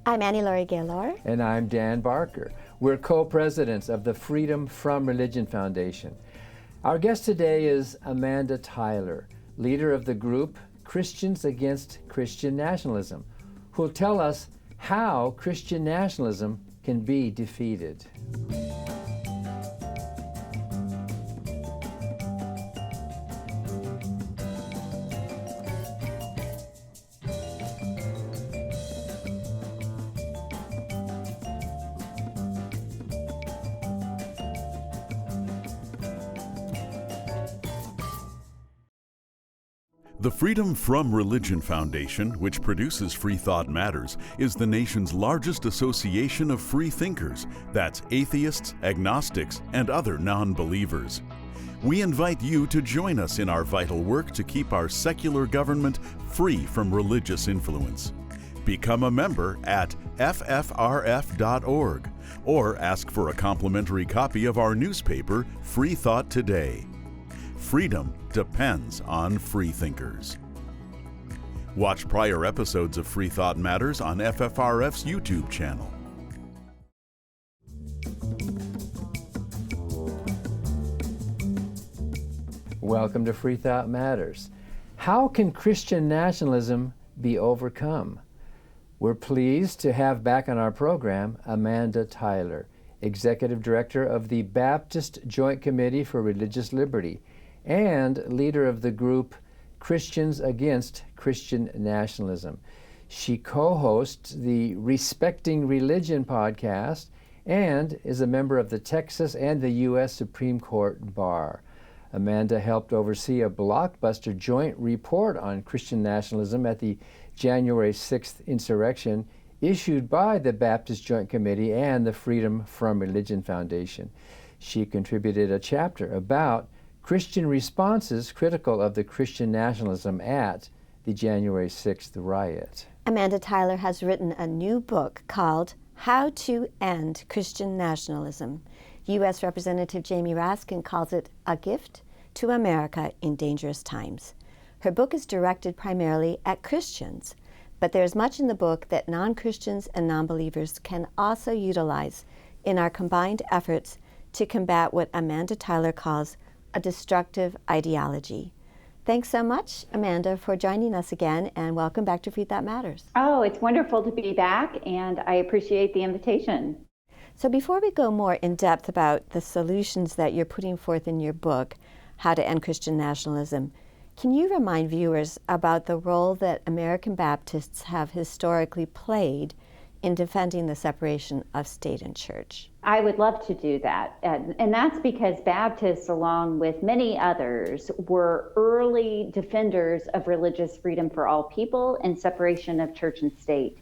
I'm Laurie Gaylor. And I'm Dan Barker. We're co-presidents of the Freedom from Religion Foundation. Our guest today is Amanda Tyler, leader of the group Christians Against Christian Nationalism, who will tell us how Christian nationalism can be defeated. The Freedom from Religion Foundation, which produces Freethought Matters, is the nation's largest association of free thinkers. That's atheists, agnostics, and other non-believers. We invite you to join us in our vital work to keep our secular government free from religious influence. Become a member at FFRF.org or ask for a complimentary copy of our newspaper, Freethought Today. Freedom depends on freethinkers. Watch prior episodes of Freethought Matters on FFRF's YouTube channel. Welcome to Freethought Matters. How can Christian nationalism be overcome? We're pleased to have back on our program Amanda Tyler, Executive Director of the Baptist Joint Committee for Religious Liberty and leader of the group Christians Against Christian Nationalism. She co-hosts the Respecting Religion podcast and is a member of the Texas and the U.S. Supreme Court Bar. Amanda helped oversee a blockbuster joint report on Christian nationalism at the January 6th insurrection issued by the Baptist Joint Committee and the Freedom from Religion Foundation. She contributed a chapter about Christian responses critical of the Christian nationalism at the January 6th riot. Amanda Tyler has written a new book called How to End Christian Nationalism. U.S. Representative Jamie Raskin calls it a gift to America in dangerous times. Her book is directed primarily at Christians, but there's much in the book that non-Christians and non-believers can also utilize in our combined efforts to combat what Amanda Tyler calls a destructive ideology. Thanks so much, Amanda, for joining us again, and welcome back to Freethought Matters. Oh, it's wonderful to be back, and I appreciate the invitation. So before we go more in depth about the solutions that you're putting forth in your book, How to End Christian Nationalism, can you remind viewers about the role that American Baptists have historically played in defending the separation of state and church? I would love to do that. And that's because Baptists, along with many others, were early defenders of religious freedom for all people and separation of church and state.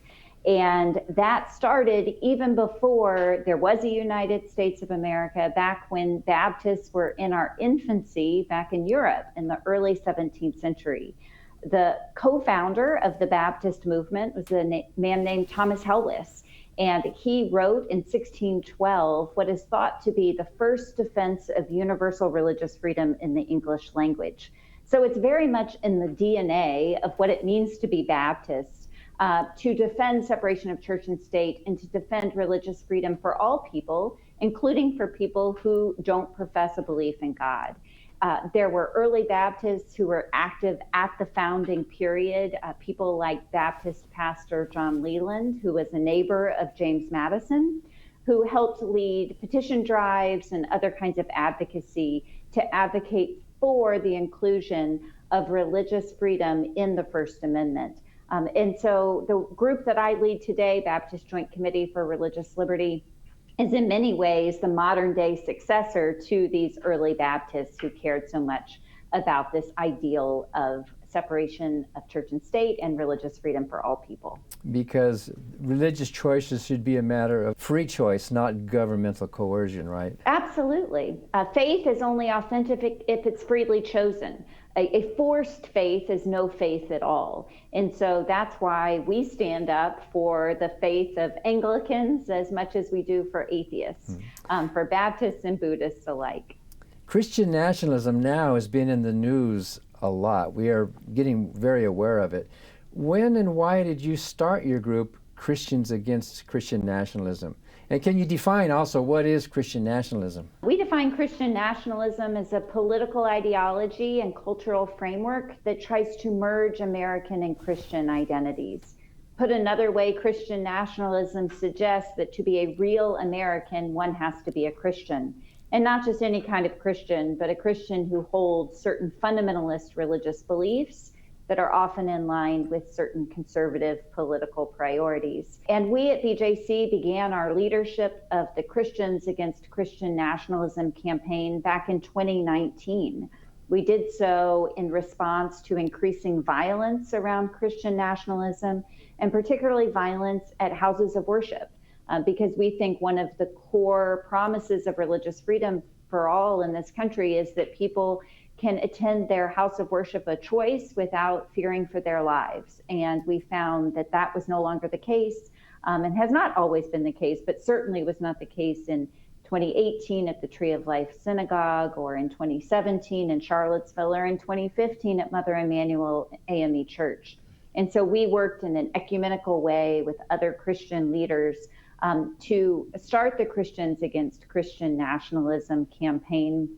And that started even before there was a United States of America, back when Baptists were in our infancy back in Europe in the early 17th century. The co-founder of the Baptist movement was a man named Thomas Helwys, and he wrote in 1612 what is thought to be the first defense of universal religious freedom in the English language. So it's very much in the DNA of what it means to be Baptist, to defend separation of church and state and to defend religious freedom for all people, including for people who don't profess a belief in God. There were early Baptists who were active at the founding period, people like Baptist pastor John Leland, who was a neighbor of James Madison, who helped lead petition drives and other kinds of advocacy to advocate for the inclusion of religious freedom in the First Amendment. And so the group that I lead today, Baptist Joint Committee for Religious Liberty, is in many ways the modern day successor to these early Baptists who cared so much about this ideal of separation of church and state and religious freedom for all people. Because religious choices should be a matter of free choice, not governmental coercion, right? Absolutely. Faith is only authentic if it's freely chosen. A forced faith is no faith at all. And so that's why we stand up for the faith of Anglicans as much as we do for atheists, for Baptists and Buddhists alike. Christian nationalism now has been in the news a lot. We are getting very aware of it. When and why did you start your group, Christians Against Christian Nationalism. And can you define also what is Christian nationalism? We define Christian nationalism as a political ideology and cultural framework that tries to merge American and Christian identities. Put another way, Christian nationalism suggests that to be a real American, one has to be a Christian. And not just any kind of Christian, but a Christian who holds certain fundamentalist religious beliefs that are often in line with certain conservative political priorities. And we at BJC began our leadership of the Christians Against Christian Nationalism campaign back in 2019. We did so in response to increasing violence around Christian nationalism, and particularly violence at houses of worship, because we think one of the core promises of religious freedom for all in this country is that people can attend their house of worship of choice without fearing for their lives. And we found that that was no longer the case, and has not always been the case, but certainly was not the case in 2018 at the Tree of Life Synagogue, or in 2017 in Charlottesville, or in 2015 at Mother Emanuel AME Church. And so we worked in an ecumenical way with other Christian leaders to start the Christians Against Christian Nationalism campaign.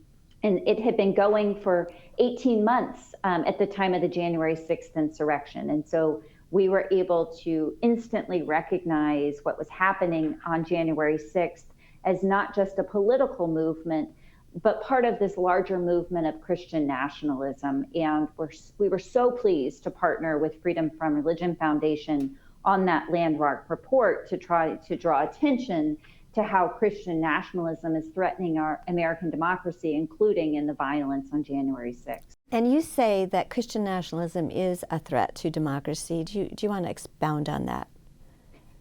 And it had been going for 18 months at the time of the January 6th insurrection. And so we were able to instantly recognize what was happening on January 6th as not just a political movement, but part of this larger movement of Christian nationalism. And we were so pleased to partner with Freedom from Religion Foundation on that landmark report to try to draw attention to how Christian nationalism is threatening our American democracy, including in the violence on January 6th. And you say that Christian nationalism is a threat to democracy. Do you want to expound on that?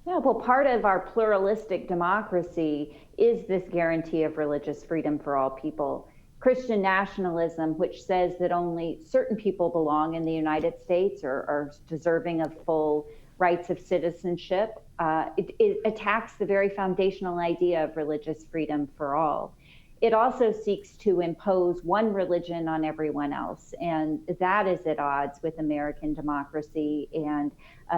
Yeah, well, part of our pluralistic democracy is this guarantee of religious freedom for all people. Christian nationalism, which says that only certain people belong in the United States or are deserving of full rights of citizenship, it attacks the very foundational idea of religious freedom for all. It also seeks to impose one religion on everyone else, and that is at odds with American democracy and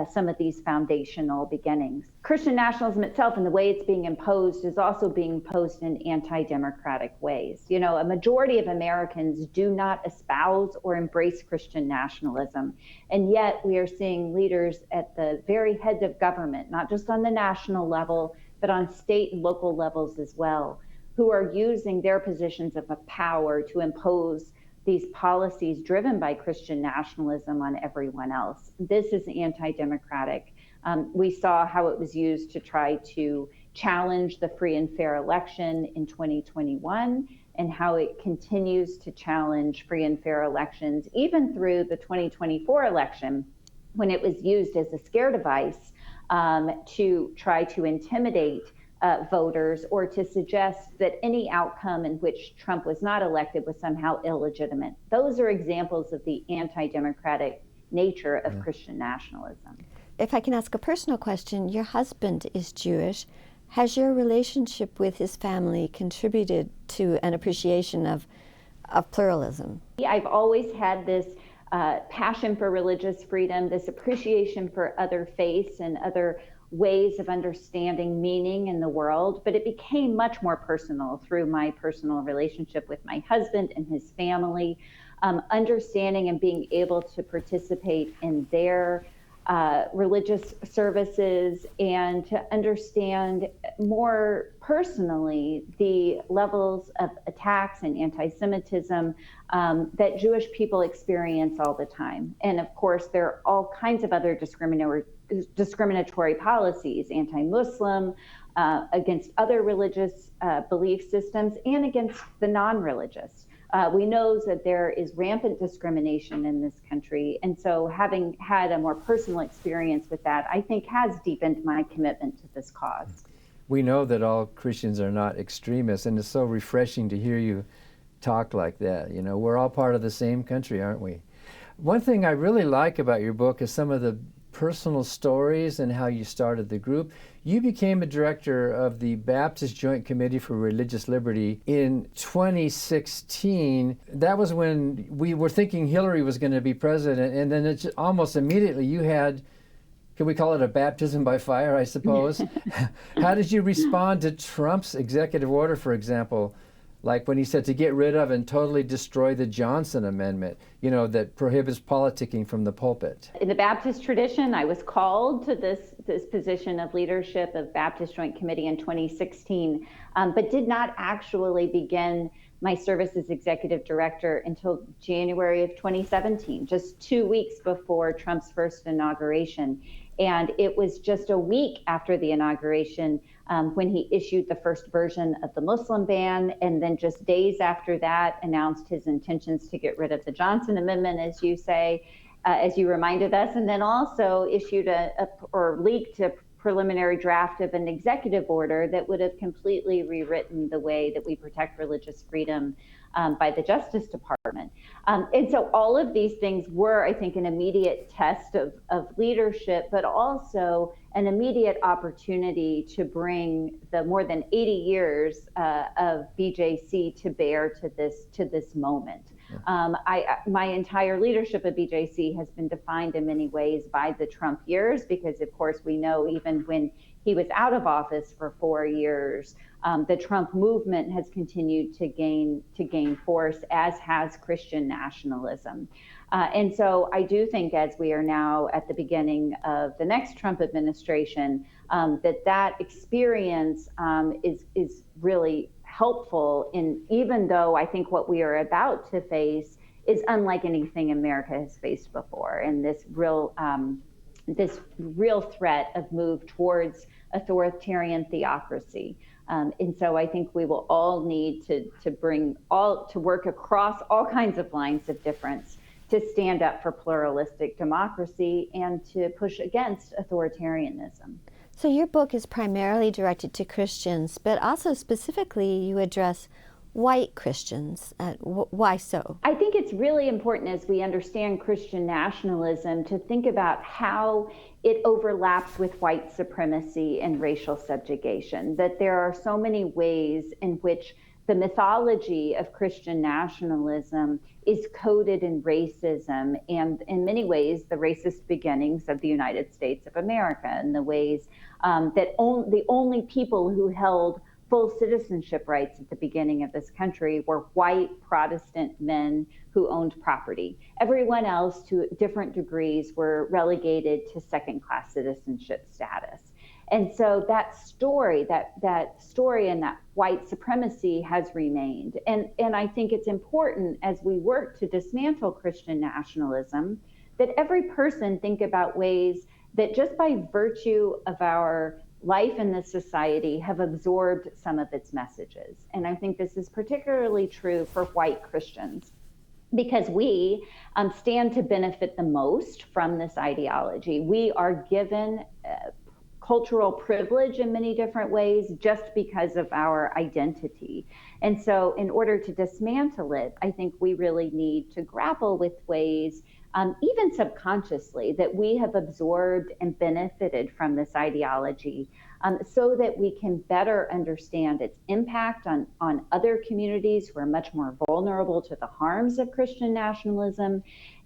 some of these foundational beginnings. Christian nationalism itself and the way it's being imposed is also being imposed in anti-democratic ways. You know, a majority of Americans do not espouse or embrace Christian nationalism, and yet we are seeing leaders at the very head of government, not just on the national level, but on state and local levels as well, who are using their positions of power to impose these policies driven by Christian nationalism on everyone else. This is anti-democratic. We saw how it was used to try to challenge the free and fair election in 2021, and how it continues to challenge free and fair elections, even through the 2024 election, when it was used as a scare device to try to intimidate voters, or to suggest that any outcome in which Trump was not elected was somehow illegitimate. Those are examples of the anti-democratic nature of Christian nationalism. If I can ask a personal question, your husband is Jewish. Has your relationship with his family contributed to an appreciation of pluralism? I've always had this passion for religious freedom, this appreciation for other faiths and other ways of understanding meaning in the world, but it became much more personal through my personal relationship with my husband and his family, understanding and being able to participate in their religious services, and to understand more personally the levels of attacks and anti-Semitism that Jewish people experience all the time. And of course, there are all kinds of other discriminatory policies, anti-Muslim, against other religious belief systems, and against the non-religious. We know that there is rampant discrimination in this country, and so having had a more personal experience with that, I think has deepened my commitment to this cause. We know that all Christians are not extremists, and it's so refreshing to hear you talk like that. You know, we're all part of the same country, aren't we? One thing I really like about your book is some of the personal stories and how you started the group. You became a director of the Baptist Joint Committee for Religious Liberty in 2016. That was when we were thinking Hillary was going to be president, and then it's almost immediately you had can we call it a baptism by fire, I suppose? How did you respond to Trump's executive order, for example, like when he said to get rid of and totally destroy the Johnson Amendment, that prohibits politicking from the pulpit? In the Baptist tradition, I was called to this position of leadership of Baptist Joint Committee in 2016, but did not actually begin my service as executive director until January of 2017, just 2 weeks before Trump's first inauguration. And it was just a week after the inauguration when he issued the first version of the Muslim ban, and then just days after that announced his intentions to get rid of the Johnson Amendment, as you say, as you reminded us, and then also issued or leaked a preliminary draft of an executive order that would have completely rewritten the way that we protect religious freedom by the Justice Department. And so all of these things were, I think, an immediate test of leadership, but also an immediate opportunity to bring the more than 80 years of BJC to bear to this moment. My entire leadership of BJC has been defined in many ways by the Trump years, because of course we know even when he was out of office for 4 years, the Trump movement has continued to gain force, as has Christian nationalism. And so I do think, as we are now at the beginning of the next Trump administration, that experience is really helpful even though I think what we are about to face is unlike anything America has faced before, and this real threat of move towards authoritarian theocracy. And so I think we will all need to work across all kinds of lines of difference to stand up for pluralistic democracy and to push against authoritarianism. So your book is primarily directed to Christians, but also specifically you address white Christians. Why so? I think it's really important, as we understand Christian nationalism, to think about how it overlaps with white supremacy and racial subjugation, that there are so many ways in which the mythology of Christian nationalism is coded in racism, and in many ways the racist beginnings of the United States of America, and the ways that the only people who held full citizenship rights at the beginning of this country were white Protestant men who owned property. Everyone else, to different degrees, were relegated to second-class citizenship status. And so that story and that white supremacy has remained. And I think it's important, as we work to dismantle Christian nationalism, that every person think about ways that just by virtue of our life in this society have absorbed some of its messages. And I think this is particularly true for white Christians, because we stand to benefit the most from this ideology. We are given cultural privilege in many different ways just because of our identity. And so in order to dismantle it, I think we really need to grapple with ways, even subconsciously, that we have absorbed and benefited from this ideology, so that we can better understand its impact on other communities who are much more vulnerable to the harms of Christian nationalism,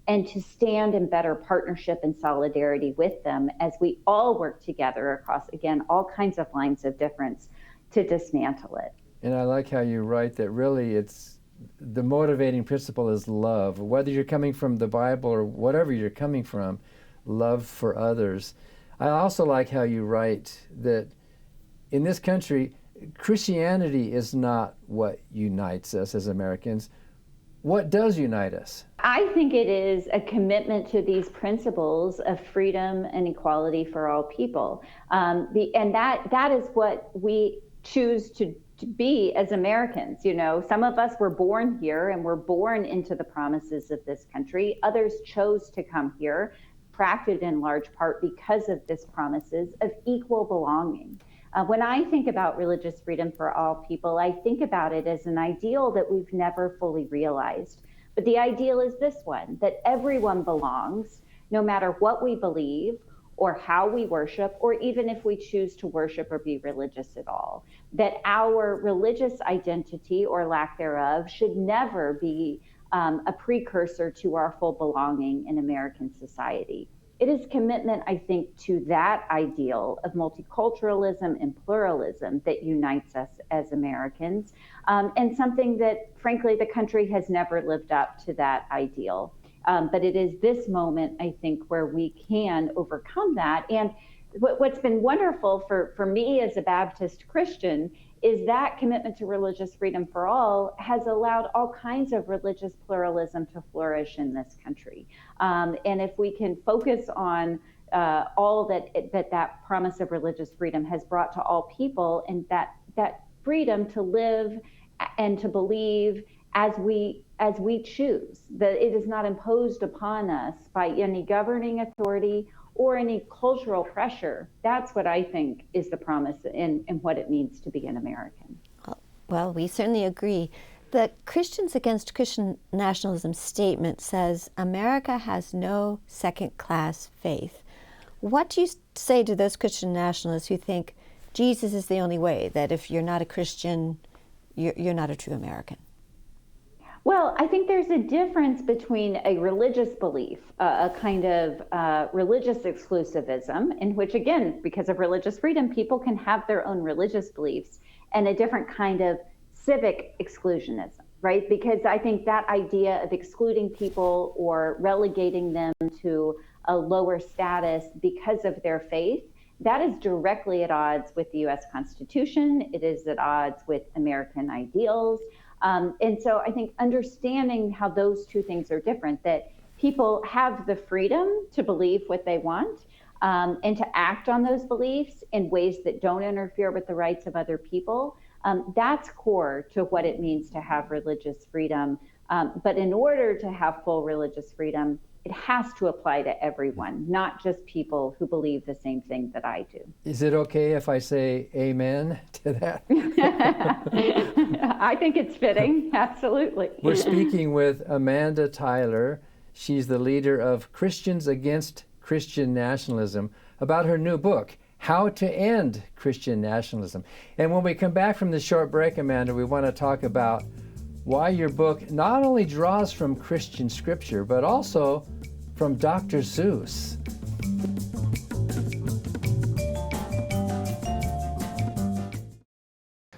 and to stand in better partnership and solidarity with them as we all work together across, again, all kinds of lines of difference to dismantle it. And I like how you write that really it's the motivating principle is love. Whether you're coming from the Bible or whatever you're coming from, love for others. I also like how you write that in this country, Christianity is not what unites us as Americans. What does unite us? I think it is a commitment to these principles of freedom and equality for all people. And that is what we choose to be as Americans. You know, some of us were born here and were born into the promises of this country. Others chose to come here, practiced in large part because of these promises of equal belonging. When I think about religious freedom for all people, I think about it as an ideal that we've never fully realized. But the ideal is this one, that everyone belongs, no matter what we believe or how we worship, or even if we choose to worship or be religious at all. That our religious identity or lack thereof should never be a precursor to our full belonging in American society. it is commitment, I think, to that ideal of multiculturalism and pluralism that unites us as Americans, and something that, frankly, the country has never lived up to that ideal. But it is this moment, I think, where we can overcome that. And what's been wonderful for me as a Baptist Christian is that commitment to religious freedom for all has allowed all kinds of religious pluralism to flourish in this country. And if we can focus on all that promise of religious freedom has brought to all people, and that freedom to live and to believe as we choose, that it is not imposed upon us by any governing authority or any cultural pressure. That's what I think is the promise in what it means to be an American. Well, we certainly agree. The Christians Against Christian Nationalism statement says America has no second-class faith. What do you say to those Christian nationalists who think Jesus is the only way, that if you're not a Christian, you're not a true American? Well, I think there's a difference between a religious belief, a kind of religious exclusivism, in which, again, because of religious freedom, people can have their own religious beliefs, and a different kind of civic exclusionism, right? Because I think that idea of excluding people or relegating them to a lower status because of their faith, that is directly at odds with the U.S. Constitution. It is at odds with American ideals. And so I think understanding how those two things are different, that people have the freedom to believe what they want and to act on those beliefs in ways that don't interfere with the rights of other people, that's core to what it means to have religious freedom. But in order to have full religious freedom, it has to apply to everyone, not just people who believe the same thing that I do. Is it okay if I say amen to that? I think it's fitting, absolutely. We're speaking with Amanda Tyler. She's the leader of Christians Against Christian Nationalism, about her new book, How to End Christian Nationalism. And when we come back from this short break, Amanda, we want to talk about why your book not only draws from Christian scripture, but also from Dr. Seuss.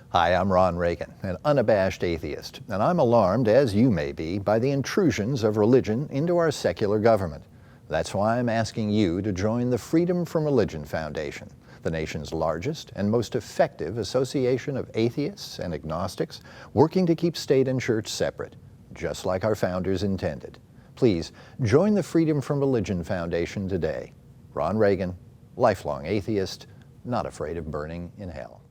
Hi, I'm Ron Reagan, an unabashed atheist, and I'm alarmed, as you may be, by the intrusions of religion into our secular government. That's why I'm asking you to join the Freedom from Religion Foundation, the nation's largest and most effective association of atheists and agnostics working to keep state and church separate, just like our founders intended. Please join the Freedom from Religion Foundation today. Ron Reagan, lifelong atheist, not afraid of burning in hell.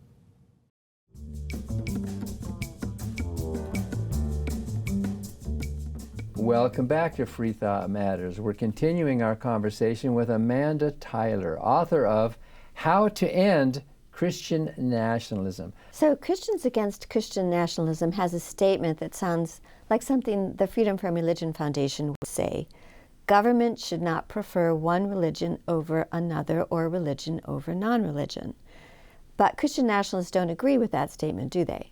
Welcome back to Freethought Matters. We're continuing our conversation with Amanda Tyler, author of How to End Christian Nationalism. So Christians Against Christian Nationalism has a statement that sounds like something the Freedom from Religion Foundation would say. Government should not prefer one religion over another or religion over non-religion. But Christian nationalists don't agree with that statement, do they?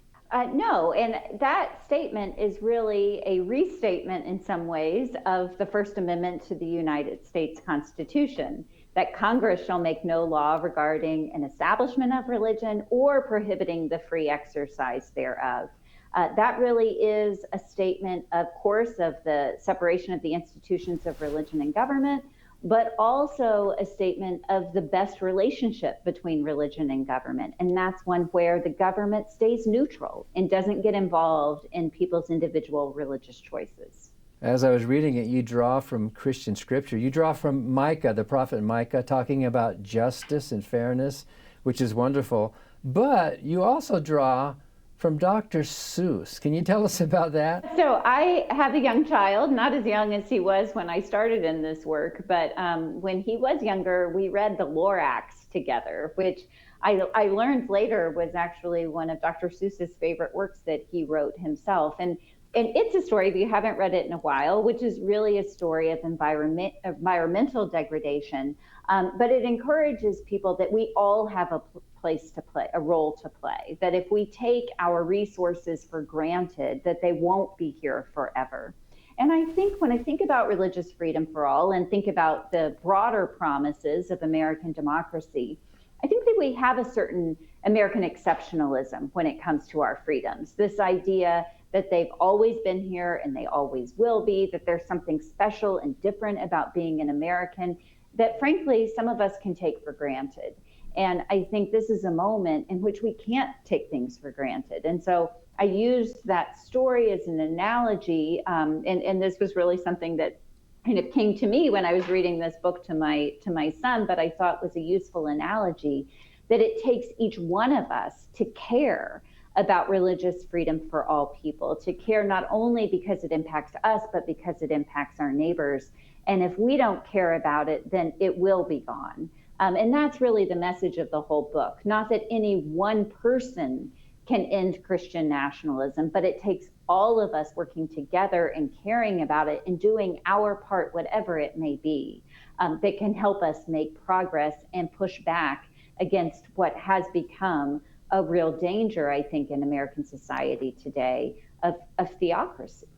No, and that statement is really a restatement in some ways of the First Amendment to the United States Constitution, that Congress shall make no law regarding an establishment of religion or prohibiting the free exercise thereof. That really is a statement, of course, of the separation of the institutions of religion and government, but also a statement of the best relationship between religion and government. And that's one where the government stays neutral and doesn't get involved in people's individual religious choices. As I was reading it, you draw from Christian scripture. You draw from Micah, the prophet Micah, talking about justice and fairness, which is wonderful. But you also draw from Dr. Seuss. Can you tell us about that? So I have a young child, not as young as he was when I started in this work, but when he was younger, we read the Lorax together, which I learned later was actually one of Dr. Seuss's favorite works that he wrote himself. And it's a story, if you haven't read it in a while, which is really a story of environmental degradation. But it encourages people that we all have a place to play, a role to play, that if we take our resources for granted, that they won't be here forever. And I think when I think about religious freedom for all and think about the broader promises of American democracy, I think that we have a certain American exceptionalism when it comes to our freedoms. This idea that they've always been here and they always will be, that there's something special and different about being an American that frankly some of us can take for granted. And I think this is a moment in which we can't take things for granted. And so I used that story as an analogy, and this was really something that kind of came to me when I was reading this book to my son, but I thought was a useful analogy, that it takes each one of us to care about religious freedom for all people, to care not only because it impacts us, but because it impacts our neighbors. And if we don't care about it, then it will be gone. And that's really the message of the whole book. Not that any one person can end Christian nationalism, but it takes all of us working together and caring about it and doing our part, whatever it may be, that can help us make progress and push back against what has become a real danger, I think, in American society today of theocracy.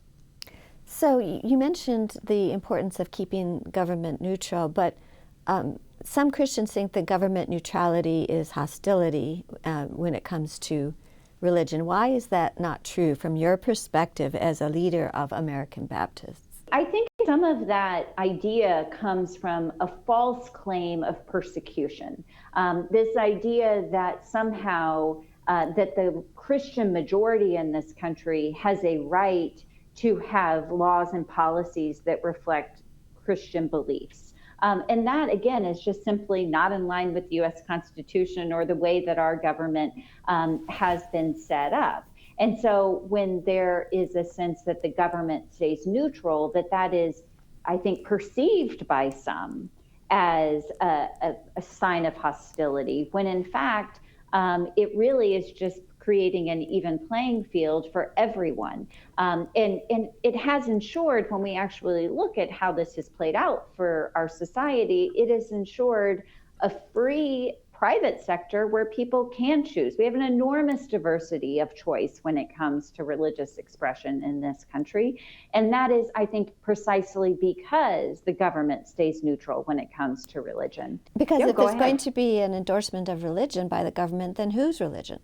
So you mentioned the importance of keeping government neutral, but some Christians think that government neutrality is hostility when it comes to religion. Why is that not true from your perspective as a leader of American Baptists? I think some of that idea comes from a false claim of persecution. This idea that somehow that the Christian majority in this country has a right to have laws and policies that reflect Christian beliefs. And that, again, is just simply not in line with the U.S. Constitution or the way that our government has been set up. And so when there is a sense that the government stays neutral, that is, I think, perceived by some as a sign of hostility, when in fact, it really is just creating an even playing field for everyone. And it has ensured, when we actually look at how this has played out for our society, it has ensured a free private sector where people can choose. We have an enormous diversity of choice when it comes to religious expression in this country. And that is, I think, precisely because the government stays neutral when it comes to religion. Because if there's going to be an endorsement of religion by the government, then whose religion?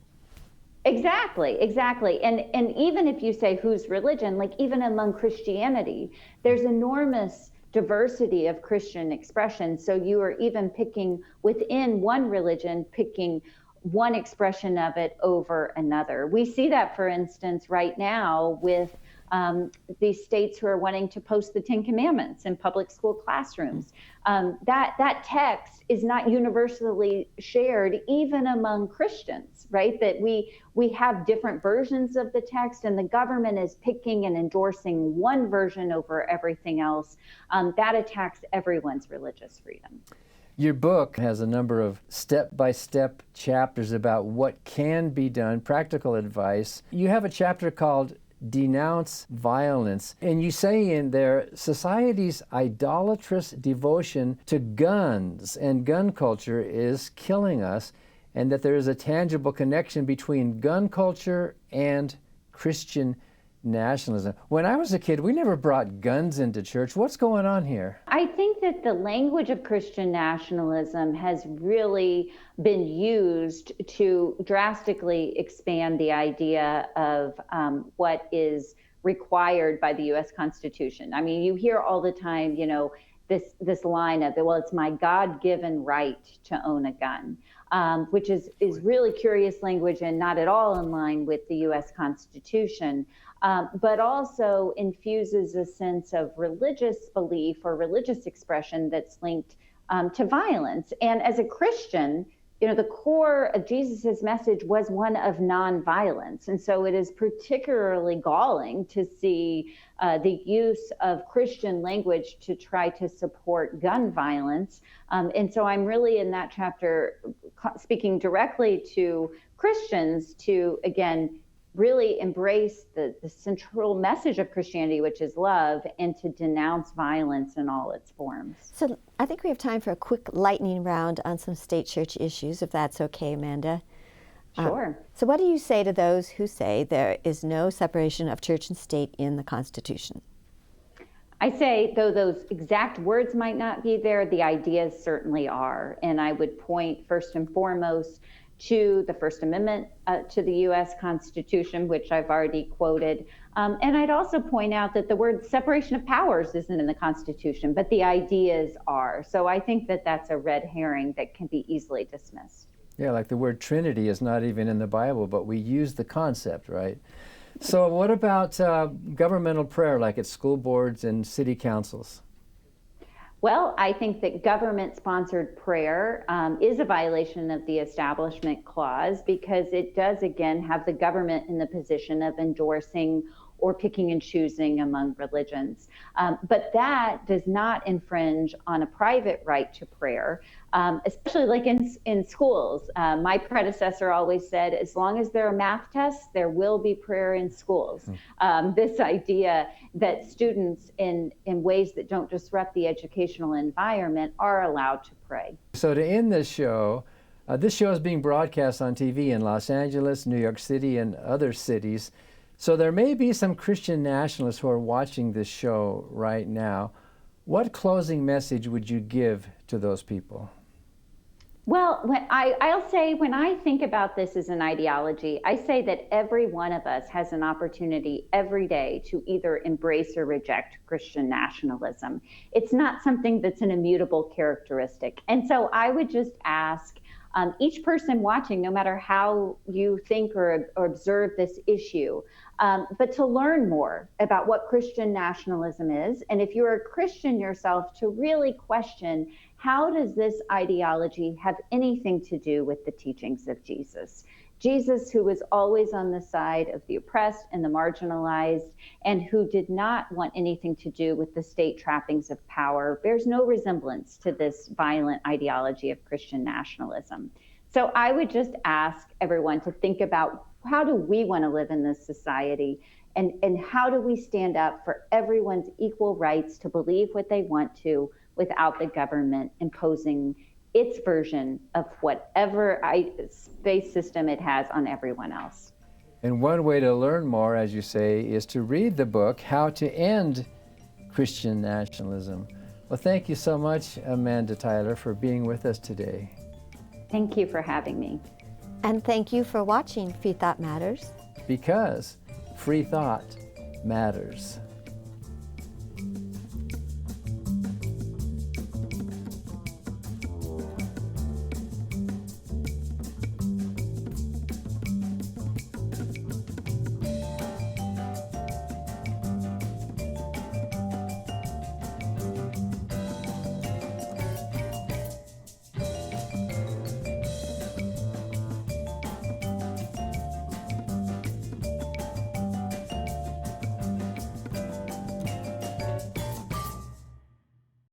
Exactly. And even if you say whose religion, like even among Christianity, there's enormous diversity of Christian expression. So you are even picking within one religion, picking one expression of it over another. We see that, for instance, right now with these states who are wanting to post the Ten Commandments in public school classrooms. That text is not universally shared even among Christians, right? That we have different versions of the text, and the government is picking and endorsing one version over everything else. That attacks everyone's religious freedom. Your book has a number of step-by-step chapters about what can be done, practical advice. You have a chapter called Denounce Violence, and you say in there, society's idolatrous devotion to guns and gun culture is killing us, and that there is a tangible connection between gun culture and Christian nationalism. When I was a kid, we never brought guns into church. What's going on here? I think that the language of Christian nationalism has really been used to drastically expand the idea of what is required by the U.S. Constitution. I mean, you hear all the time, this line of, well, it's my God-given right to own a gun. Which is really curious language and not at all in line with the U.S. Constitution, but also infuses a sense of religious belief or religious expression that's linked to violence. And as a Christian, the core of Jesus's message was one of nonviolence. And so it is particularly galling to see the use of Christian language to try to support gun violence. And so I'm really in that chapter speaking directly to Christians to, again, really embrace the central message of Christianity, which is love, and to denounce violence in all its forms. So I think we have time for a quick lightning round on some state church issues, if that's okay, Amanda. Sure. So what do you say to those who say there is no separation of church and state in the Constitution? I say, though those exact words might not be there, the ideas certainly are. And I would point first and foremost to the First Amendment to the U.S. Constitution, which I've already quoted. And I'd also point out that the word separation of powers isn't in the Constitution, but the ideas are. So I think that that's a red herring that can be easily dismissed. Yeah, like the word Trinity is not even in the Bible, but we use the concept, right? So what about governmental prayer, like at school boards and city councils? Well, I think that government-sponsored prayer is a violation of the Establishment Clause because it does, again, have the government in the position of endorsing or picking and choosing among religions. But that does not infringe on a private right to prayer, especially like in schools. My predecessor always said, as long as there are math tests, there will be prayer in schools. This idea that students in ways that don't disrupt the educational environment are allowed to pray. So to end this show is being broadcast on TV in Los Angeles, New York City, and other cities. So there may be some Christian nationalists who are watching this show right now. What closing message would you give to those people? Well, I'll say when I think about this as an ideology, I say that every one of us has an opportunity every day to either embrace or reject Christian nationalism. It's not something that's an immutable characteristic. And so I would just ask each person watching, no matter how you think or observe this issue, but to learn more about what Christian nationalism is. And if you're a Christian yourself, to really question, how does this ideology have anything to do with the teachings of Jesus? Jesus, who was always on the side of the oppressed and the marginalized, and who did not want anything to do with the state trappings of power, bears no resemblance to this violent ideology of Christian nationalism. So I would just ask everyone to think about, how do we want to live in this society? And how do we stand up for everyone's equal rights to believe what they want to without the government imposing its version of whatever space system it has on everyone else? And one way to learn more, as you say, is to read the book, How to End Christian Nationalism. Well, thank you so much, Amanda Tyler, for being with us today. Thank you for having me. And thank you for watching Freethought Matters. Because free thought matters.